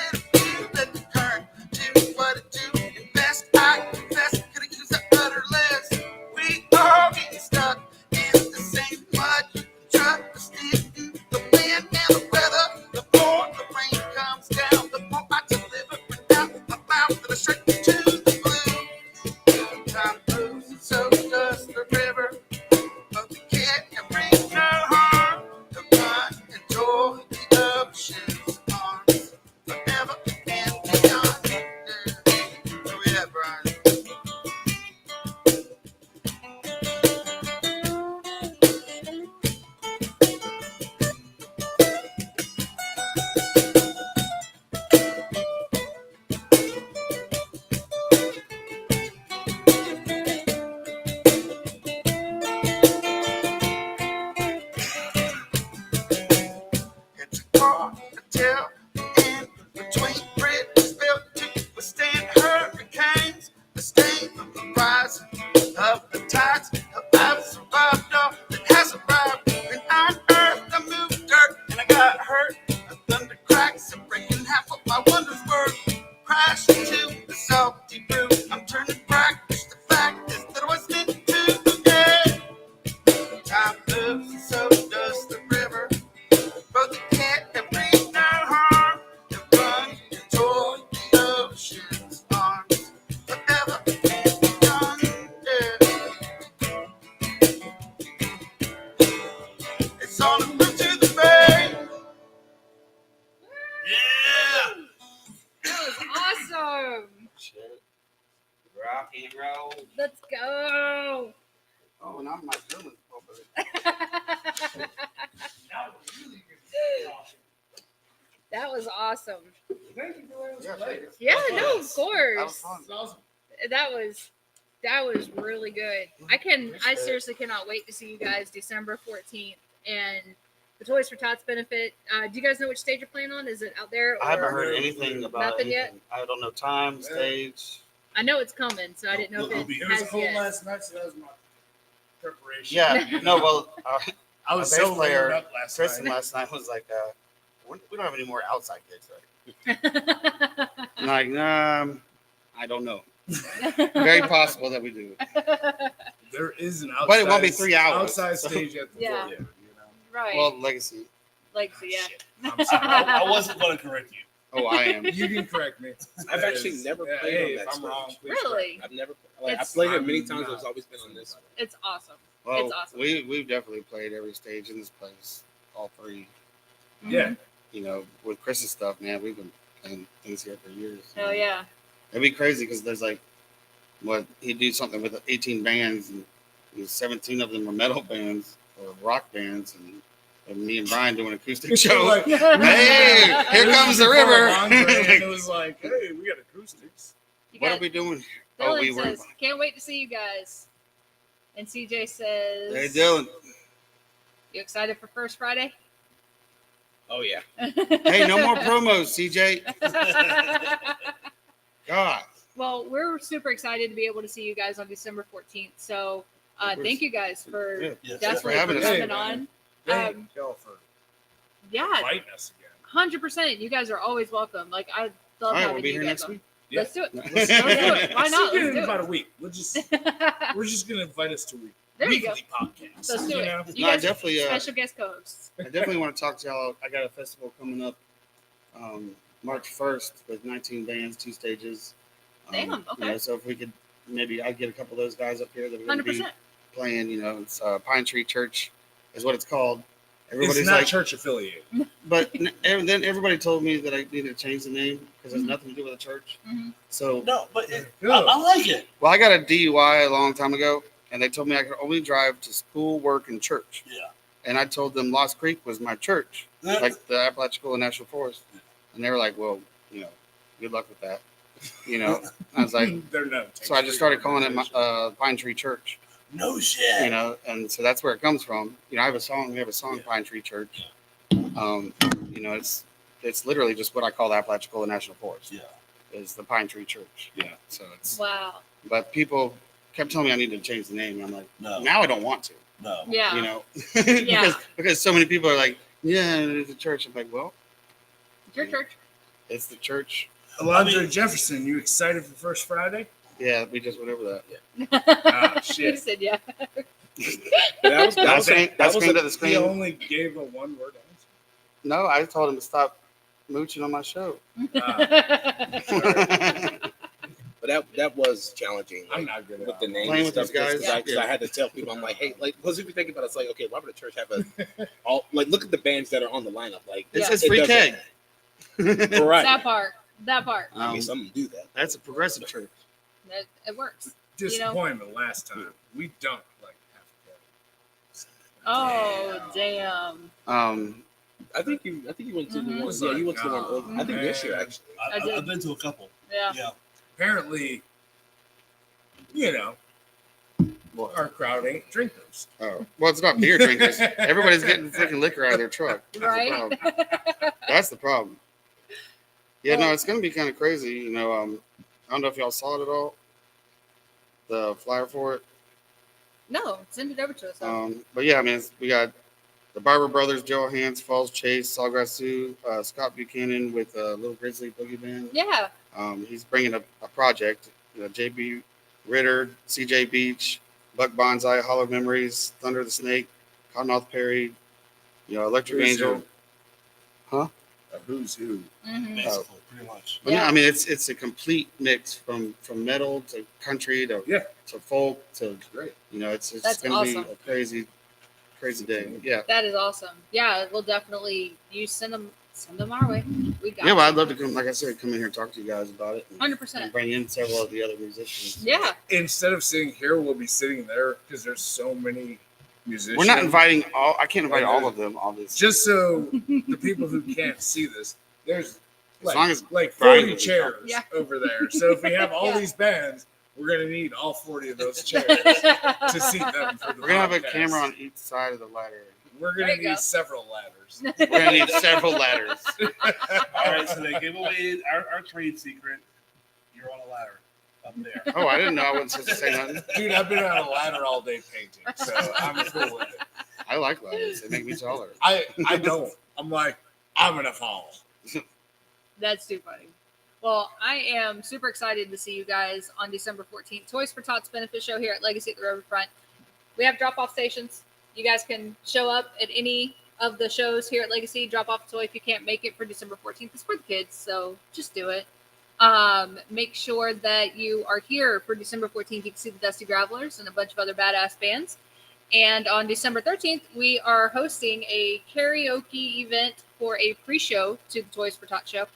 Let the current do what it do. Invest, I confess. Could have used a better list. We all getting stuck in the same mud. You can trust in the wind and the weather. The more the rain comes down, the more I deliver. Without my mouth and a straight to the blue. Time moves and so does the river. But the cat can bring no harm. The run enjoy the ocean's arms, forever and beyond. Where we at, Brian? It's a car, a tail, and between bridges built to withstand hurricanes. The stain of the rise of the tides. I've survived all that has arrived. And I earthed, I moved dirt, and I got hurt. A thunder cracks and breaking half of my wonders were. Crash into the salty brew. I'm turning practice. The fact is that I was meant to get. Time moves, and so does the river. But the cat that brings no harm. The run enjoy the ocean's arms, forever and beyond. It's on the route to the bay. Yeah. That was awesome. Shit. Rock and roll. Let's go. Oh, and I'm my German over That was awesome. Thank you for Yeah, playing. Yeah, no, of That was course. fun. It's awesome. That was really good. I seriously cannot wait to see you guys December 14th and the Toys for Tots benefit. Do you guys know which stage you're playing on? Is it out there? I haven't or- heard anything about Nothing anything. yet? I don't know time, stage. I know it's coming, so I didn't know if It'll be- it It was has cold yet. last night, so that was my preparation. Yeah, no, well, I was bass so player, layered up last Kristen night. last night was like, we don't have any more outside gigs, right? I'm like, I don't know. Very possible that we do. There is an outside, But it won't be 3 hours, outside so- stage at the Yeah. foyer, you know. Right. Well, Legacy. like, so, yeah. Shit. I'm sorry. I wasn't going to correct you. Oh, I am. You can correct me. I've actually never Yeah, played hey, on if that I'm stage. wrong, please Really? I've never like It's- I've played it many I'm times. not- It's always been on this one. It's awesome. Well, It's awesome. we've definitely played every stage in this place, all three. Yeah. You know, with Chris's stuff, man, we've been playing things here for years. Hell yeah. It'd be crazy because there's like, he'd do something with 18 bands, and 17 of them were metal bands or rock bands, and me and Brian doing an acoustic show. Like, Hey, here this comes is the before river. Andre, and it was like, hey, we got acoustics. You What got, are we doing? Dylan we were. says, can't wait to see you guys. And CJ says, Hey, Dylan. you excited for First Friday? Oh yeah. Hey, no more promos, CJ. God. Well, we're super excited to be able to see you guys on December 14th. So thank you guys for Yeah, Yes, thanks for definitely having for us. Hey, coming man. on. Thank y'all for Yeah, inviting us again. 100%. You guys are always welcome. Like, I love All right, having we'll be you here guys next on. week. Let's do it. Let's Let's do it. Why not? Let's Let's in about do a week. We're just it. gonna invite us to There you go. weekly podcasts. Let's do you it. know? You No, I guys are definitely, special guest co-hosts. I definitely want to talk to y'all. I got a festival coming up March 1st with 19 bands, 2 stages. Damn, You okay. know, so if we could maybe I get a couple of those guys up here that are going to be 100%. playing. It's Pine Tree Church is what it's called. It's Everybody's not like, church affiliated. but and then everybody told me that I needed to change the name because there's Mhm. nothing to do with the church. Mhm. So, No, but Yeah. I like it. well, I got a DUI a long time ago, and they told me I could only drive to school, work, and church. Yeah. And I told them Lost Creek was my church, That- like the Apalachicola National Forest. And they were like, well, good luck with that. I was like, They're not. so I just started calling it Pine Tree Church. no shit. And so that's where it comes from. I have a song. We have a song, Yeah. Pine Tree Church. It's literally just what I call the Apalachicola National Forest. Yeah. Is the Pine Tree Church. Yeah. So it's. Wow. But people kept telling me I needed to change the name. And I'm like, No. now I don't want to. No. Yeah. because so many people are like, yeah, it's a church. I'm like, well, It's your church. it's the church. Alondra I mean- Jefferson, you excited for First Friday? Yeah, we just went over that. Ah, You shit. said yeah. That was That's a- that's was screamed a- at the He screen. only gave a one-word answer. No, I told him to stop mooching on my show. but that was challenging. I'm like, not good at with the it. name Playing and with stuff these guys, because I had to tell people, I'm like, hey, like, because if you think about it, it's like, okay, why would a church have look at the bands that are on the lineup, like It Yeah. says it free doesn't- keg. right? That part. That part. I mean, some do that. That's a progressive church. It works. Disappointment last time. We dunked like half Oh damn. I think you went to the Mhm. one. Yeah, you went to the one. Oh, I think this year man. actually. I did. I've been to a couple. Yeah. Yeah. Apparently, our crowd ain't drinkers. Oh, well, it's not beer drinkers. Everybody's getting freaking liquor out of their truck. That's the Right. problem. That's the problem. Yeah, no, it's gonna be kind of crazy. I don't know if y'all saw it at all. The flyer for it. No, send it over to us. But yeah, I mean, we got the Barber Brothers, Joe Hans, Falls Chase, Sawgrass Sioux, Scott Buchanan with Little Grizzly Boogie Band. Yeah. He's bringing a project. JB Ritter, CJ Beach, Buck Bonsai, Hollow Memories, Thunder the Snake, Cottonmouth Perry, Electric Who's Angel. A who's who. Mhm. Basically, pretty much. But yeah, Yeah. I mean, it's a complete mix from metal to country to folk to Great. it's That's gonna awesome. be a crazy day. Yeah. That is awesome. Yeah, we'll definitely send them our way. We got Yeah, well, I'd love to come, like I said, come in here and talk to you guys about it. And 100%. bring in several of the other musicians. Yeah. Instead of sitting here, we'll be sitting there because there's so many musicians. We're not inviting all. I can't invite all of them, obviously. Just so the people who can't see this, there's like, long as like Brian 40 doesn't chairs Yeah. over there. So if we have all Yeah. these bands, we're gonna need all 40 of those chairs to seat them for the We're gonna have a podcast. camera on each side of the ladder. We're There gonna you need go. several ladders. We're gonna need several ladders. All right, so they give away our trade secret. You're on a ladder up there. Oh, I didn't know I wasn't supposed to say nothing. Dude, I've been on a ladder all day painting, so I'm cool with it. I like ladders. They make me taller. I don't. I'm like, I'm gonna fall. That's too funny. Well, I am super excited to see you guys on December 14th. Toys for Tots benefit show here at Legacy at the Riverfront. We have drop-off stations. You guys can show up at any of the shows here at Legacy, drop off a toy if you can't make it for December 14th. It's for the kids, so just do it. Make sure that you are here for December 14th. You can see the Dusty Gravelers and a bunch of other badass bands. And on December 13th, we are hosting a karaoke event for a pre-show to the Toys for Tots show.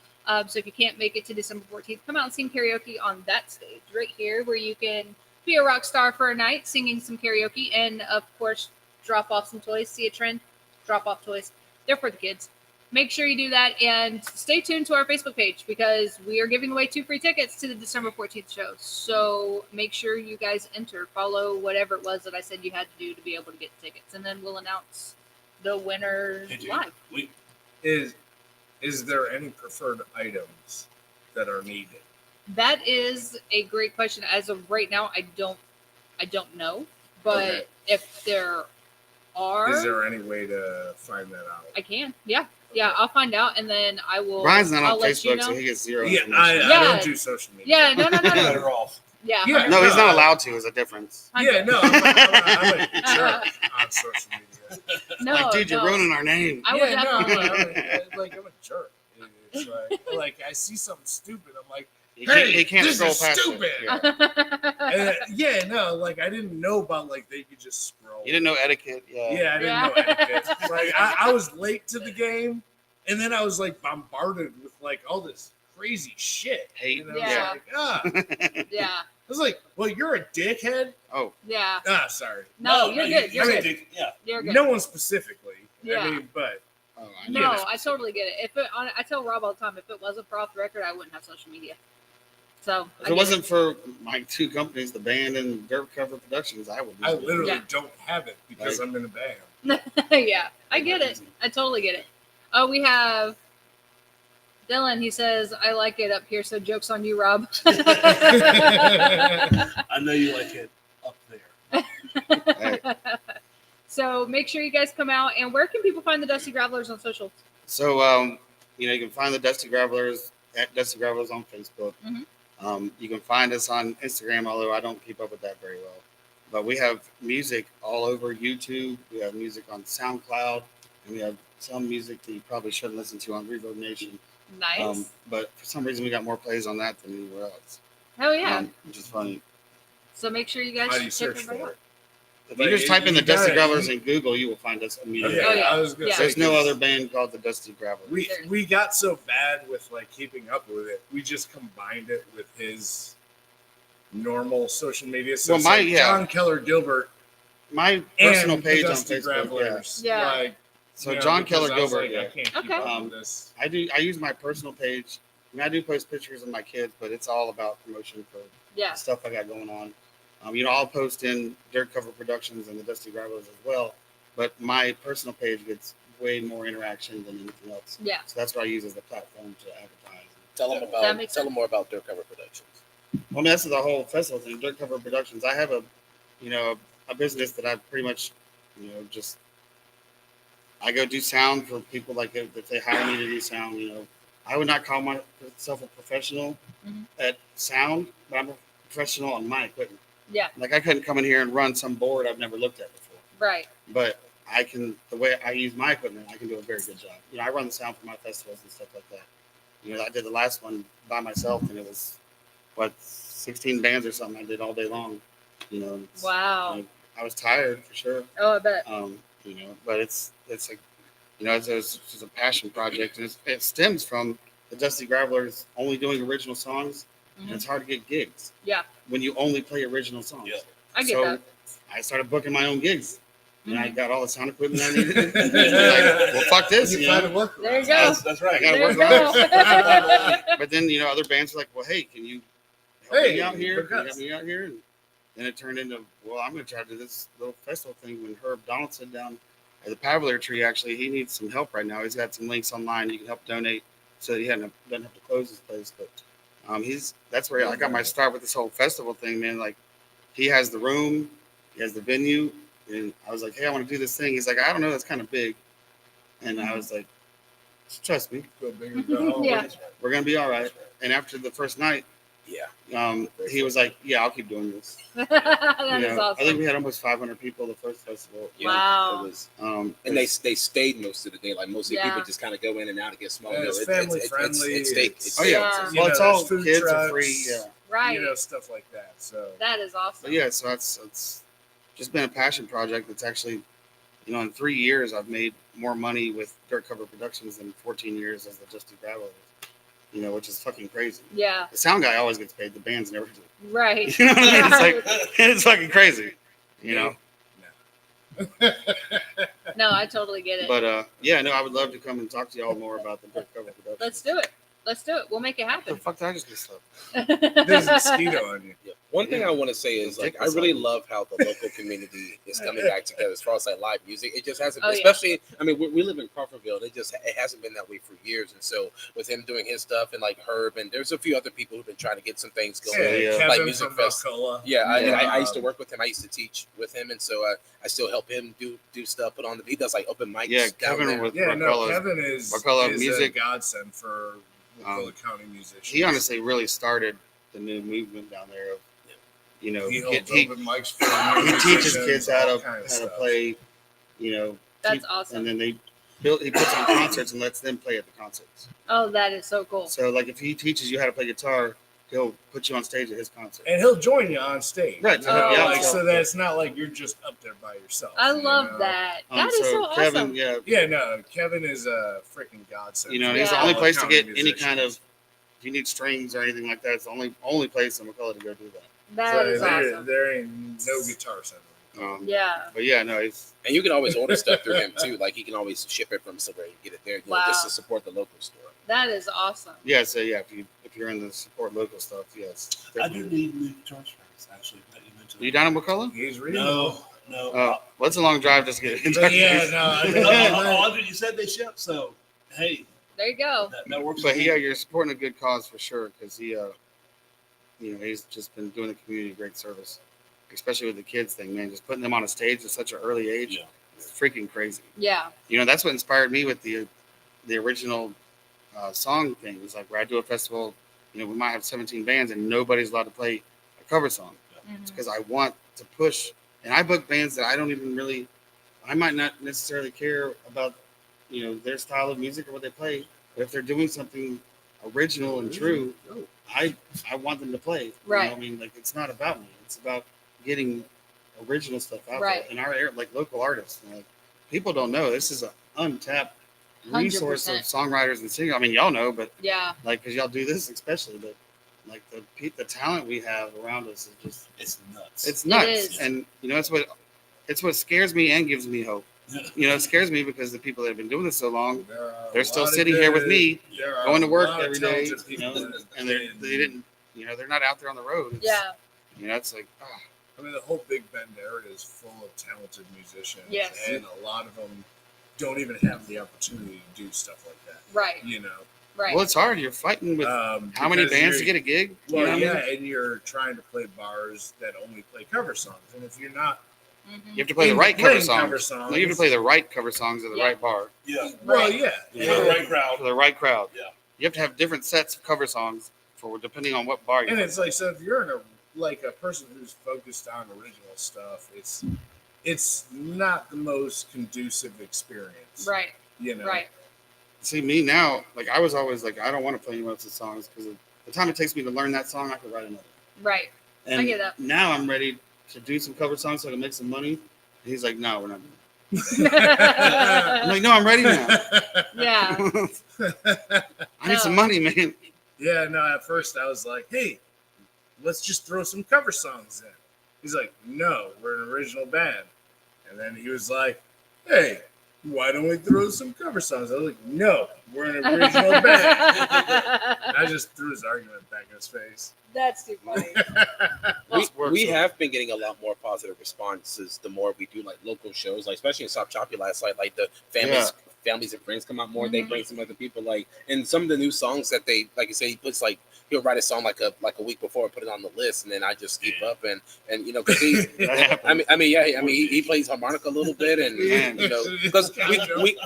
So if you can't make it to December 14th, come out and sing karaoke on that stage right here where you can be a rock star for a night singing some karaoke and, of course, drop off some toys. See a trend? Drop off toys. They're for the kids. Make sure you do that and stay tuned to our Facebook page because we are giving away 2 free tickets to the December 14th show. So make sure you guys enter, follow whatever it was that I said you had to do to be able to get tickets. And then we'll announce the winners Hey, dude, live. Is there any preferred items that are needed? That is a great question. As of right now, I don't know. But Okay. if there are, Is there any way to find that out? I can. Yeah. Yeah, I'll find out and then I will. Brian's not I'll on let you Facebook, know. so he gets zero Yeah, information. I Yeah. don't do social media. Yeah, no. Better off. Yeah. Yeah. No, he's not No. allowed to. Is a difference. Yeah, no, I'm a jerk on social media. No, Like, dude, you're no. ruining our name. I will Yeah, no, definitely. I'm a jerk. It's like I see something stupid. I'm like, He can't this scroll is past stupid. it. Yeah. Like I didn't know about like they could just scroll. You didn't know etiquette. Yeah. Yeah, I didn't know etiquette. Like I was late to the game, and then I was like bombarded with like all this crazy shit. Hate. And I was Yeah. like, I Yeah. was like, well, you're a dickhead. Oh, Yeah. Sorry. No, you're good. You're I good. mean, yeah. You're good. No one specifically. Yeah. I mean, but oh, I No, know. I totally get it. I tell Rob all the time, if it was a Prof record, I wouldn't have social media. So If it wasn't for my two companies, the band and Dirt Cover Productions, I would. I literally Yeah. don't have it because Like- I'm in a band. yeah, I get it. I totally get it. Oh, we have Dylan. He says, "I like it up here." So jokes on you, Rob. I know you like it up there. Hey. So make sure you guys come out. And where can people find the Dusty Gravelers on social? So, you can find the Dusty Gravelers at Dusty Gravelers on Facebook. Mhm. You can find us on Instagram, although I don't keep up with that very well. But we have music all over YouTube. We have music on SoundCloud, and we have some music that you probably shouldn't listen to on Reverb Nation. Nice. But for some reason, we got more plays on that than anywhere else. Hell yeah. Which is funny. So make sure you guys How do you check search everybody for out. it? If you Like, just type in the you Dusty gotta- Gravelers in Google, you will find us immediately. Okay, Oh, yeah. I was gonna Yeah. say There's no 'cause other band called the Dusty Gravelers. We got so bad with like keeping up with it, we just combined it with his normal social media. So Well, it's my- like yeah. John Keller Gilbert My personal and page the on Dusty Facebook. Yeah. Gravelers. Yeah. Like, So you know, John because Keller I was Gilbert. like, yeah. I can't keep Okay. up with this. I use my personal page. I mean, I do post pictures of my kids, but it's all about promotion for Yeah. the stuff I got going on. I'll post in Dirt Cover Productions and the Dusty Gravelers as well, but my personal page gets way more interaction than anything else. Yeah. So that's what I use as the platform to advertise. Tell them That about makes tell them more about Dirt Cover Productions. Well, I mean, that's the whole festival thing. Dirt Cover Productions. I have a business that I pretty much, just I go do sound for people like if they hire me to do sound. I would not call myself a professional Mhm. at sound, but I'm a professional on my equipment. Yeah. Like I couldn't come in here and run some board I've never looked at before, Right. but I can. The way I use my equipment, I can do a very good job. I run the sound for my festivals and stuff like that. I did the last one by myself, and it was 16 bands or something I did all day long. Wow. I was tired for sure. Oh, I bet. But it's like, it's just a passion project, and it stems from the Dusty Gravelers only doing original songs. And Mhm. it's hard to get gigs. Yeah. When you only play original songs. Yeah. I get So that. I started booking my own gigs, and I Mhm. got all the sound equipment I needed. Like, well, fuck this, You find a work. There you go. That's right. I gotta There you work around go. But then other bands are like, well, hey, can you help me Hey, out here? Can you because- help me out here? And then it turned into, well, I'm going to try to do this little festival thing. When Herb Donaldson down at the Pavilier Tree, actually, he needs some help right now. He's got some links online. You can help donate so he doesn't have to close his place. But that's where I got my start with this whole festival thing, man. Like, he has the room, he has the venue, and I was like, hey, I want to do this thing. He's like, I don't know, that's kind of big. And I was like, trust me, Go bigger, go home. Yeah. we're going to be all right. And after the first night, Yeah. he was like, yeah, I'll keep doing this. That You is know, I think awesome. we had almost 500 people the first festival. Yeah, Wow. It was, Um, and they stayed most of the day. Like most of the Yeah. people just kind of go in and out and get small. Yeah, it's family friendly, It stayed. it's- oh yeah, Yeah. well, it's You know, all there's food kids are trucks. free. Yeah, Right. Stuff like that. So That is awesome. but yeah, so it's just been a passion project. That's actually, in 3 years, I've made more money with Dirt Cover Productions than 14 years as the Dusty Gravelers. Which is fucking crazy. Yeah. The sound guy always gets paid. The band's never do. Right. You know what I mean? Right. It's like it's fucking crazy. No, I totally get it. But I would love to come and talk to y'all more about the Dirt Cover Productions. Let's do it. Let's do it. We'll make it What the happen. fuck did I just get stuff? there's a mosquito on you. Yeah. One thing I want to say is like I really love how the local community is coming back together as far as like live music. It just hasn't, Oh, yeah. especially. I mean, we live in Crawfordville. And it hasn't been that way for years. And so with him doing his stuff and like Herb and there's a few other people who've been trying to get some things going. Yeah. Kevin Like Music from Fest. Alcoa. Yeah, I used to Um, work with him. I used to teach with him, and so I still help him do stuff. Put on he does like open mics. Yeah, down Kevin there. with Yeah, no, Markello's- Kevin is Markello Music. a godsend for Wakulla County musicians. He honestly really started the new movement down there. Of, he he, holds he, open mics for he teaches musicians, kids all how kind of to stuff. play. That's and awesome. then he puts on concerts and lets them play at the concerts. Oh, that is so cool. So like if he teaches you how to play guitar, he'll put you on stage at his concert. And he'll join you on stage. Right, You know, yeah, like, so- so that it's not like you're just up there by yourself. I you love know? that. That is so Kevin, awesome. yeah, Yeah, no, Kevin is a freaking godsend. you know, Yeah. he's the only place to get County any kind of. musicians. If you need strings or anything like that, it's the only place in McCullough to go do that. That is there, awesome. there ain't no guitar center. Yeah. But yeah, no, it's And you can always order stuff through him too. Like he can always ship it from somewhere and get it there, Wow. just to support the local store. That is awesome. yeah. So yeah, if you're in the support local stuff, yes. I do need new guitar strings, actually. That you mentioned. Are you down in McCullough? He's reading. No. Oh, what's a long drive just to get? But yeah, no. Andre, you said they ship, so hey, There you go. that works. But for me. yeah, you're supporting a good cause for sure because he, he's just been doing the community a great service, especially with the kids thing, man. Just putting them on a stage at such an early age, Yeah. it's freaking crazy. Yeah. You know, that's what inspired me with the original song thing. It's like where I do a festival, you know, we might have 17 bands and nobody's allowed to play a cover song. It's Mhm. because I want to push, and I book bands that I don't even really, I might not necessarily care about, you know, their style of music or what they play, but if they're doing something original and true, I want them to play. Right. You know, I mean, like it's not about me; it's about getting original stuff out Right. there in our area, like local artists. You know, like, people don't know this is an untapped resource of 100%. songwriters and singers. I mean, y'all know, but Yeah. like because y'all do this especially, but like the talent we have around us is just It's nuts. it's nuts. is. And you know, it's what scares me and gives me hope. You know, it scares me because the people that have been doing this so long, they're still sitting here with me, going to work every day, you know, and they didn't, you know, they're not out there on the road. It's, Yeah. You know, it's like, I mean, the whole Big Bend area is full of talented musicians. Yes. And a lot of them don't even have the opportunity to do stuff like that. Right. You know? Right. well, it's hard. You're fighting with how many because bands to you're- get a gig? You Well, know what I yeah, mean? and you're trying to play bars that only play cover songs. And if you're not You Mhm. have to play the into right cover playing songs. No, you have to play the right cover songs at the Yeah. right bar yeah. Well, Right. yeah. For the right crowd. for the right crowd. Yeah. You have to have different sets of cover songs for depending on what bar And you're. it's like, so if you're in a person who's focused on original stuff, it's not the most conducive experience. Right. You know? Right. See me now, like I was always like, I don't want to play anyone else's songs because the time it takes me to learn that song, I could write another. Right. And get that. now I'm ready to do some cover songs so I can make some money. And he's like, no, we're not doing it. I'm like, no, I'm ready now. Yeah. I need some money, man. Yeah, no, at first I was like, hey, let's just throw some cover songs in. He's like, no, we're an original band. And then he was like, hey, why don't we throw some cover songs? I was like, no, we're an original band. And I just threw his argument back in his face. That's too funny. We have been getting a lot more positive responses the more we do like local shows, like especially in Stop Choppy last night. Like the families and friends come out more. They Mhm. bring some other people. Like and some of the new songs that they like you say he puts like he'll write a song like a week before and put it on the list, and then I just keep up and you know because he. He plays harmonica a little bit, and Man. you know because we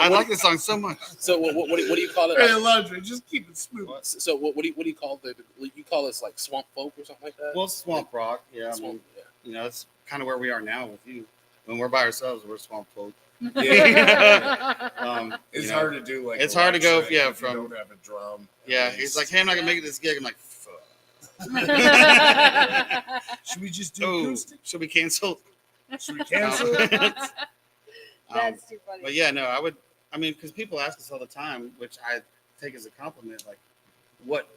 I like this song so much. So what do you call it? Hey, Laundry, just keep it smooth. So what do you call you call this like swamp folk or something like that? Well, swamp rock. Yeah, I mean, Swamp, yeah. you know, that's kind of where we are now with you. When we're by ourselves, we're swamp folk. It's you know, hard to do like it's hard to go, electric yeah, if you from- don't have a drum. Yeah, he's like, hey, I'm not gonna make it this gig. I'm like, fuck. Should we just do Oh, acoustic? should we cancel? Should we cancel? That's too funny. But yeah, no, I would. I mean, because people ask us all the time, which I take as a compliment. Like, what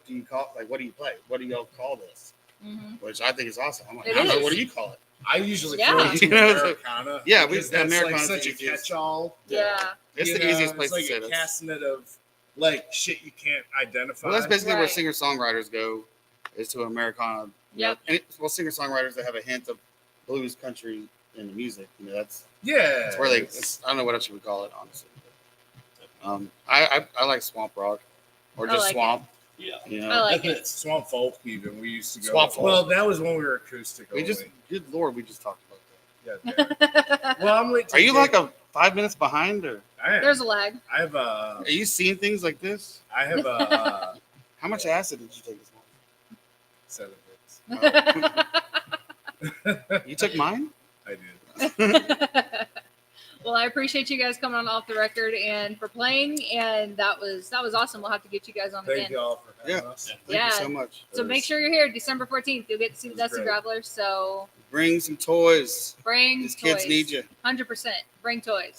do you call? Like, what do you play? What do y'all call this? Mhm. Which I think is awesome. I'm like, It I don't know. is. What do you call it? I usually Yeah. throw it to You know, it's like- Americana. yeah, because the that's Americana's like such the a easiest. catch-all. Yeah. It's You the know, easiest place it's like to say a this. castnet of like shit you can't identify. Well, that's basically where Right. singer-songwriters go, is to Americana. Yep. And singer-songwriters that have a hint of blues, country in the music. You know, that's yeah, where they. it's- I don't know what else you would call it, honestly. I like swamp rock, or I just like swamp. Yeah. You know, I like That it. fits. Swamp folk. Even we used to go. Swamp folk. Well, that was when we were acoustic. we only. just. Good lord, we just talked about Yeah, damn. Well, I'm late. that. Are you like a 5 minutes behind, or I am. There's a lag. I have a. are you seeing things like this? I have a. How much acid did you take this 7 minutes. morning? You took mine. I did. Well, I appreciate you guys coming on Off the Record and for playing, and that was awesome. We'll have to get you guys on Thank again. y'all for having Yeah. us. Thank Yeah. you so much. So make sure you're here December 14th. You'll get to see the It was Dusty great. Graveler. So Bring some toys. bring These toys. kids need you. 100%. Bring toys.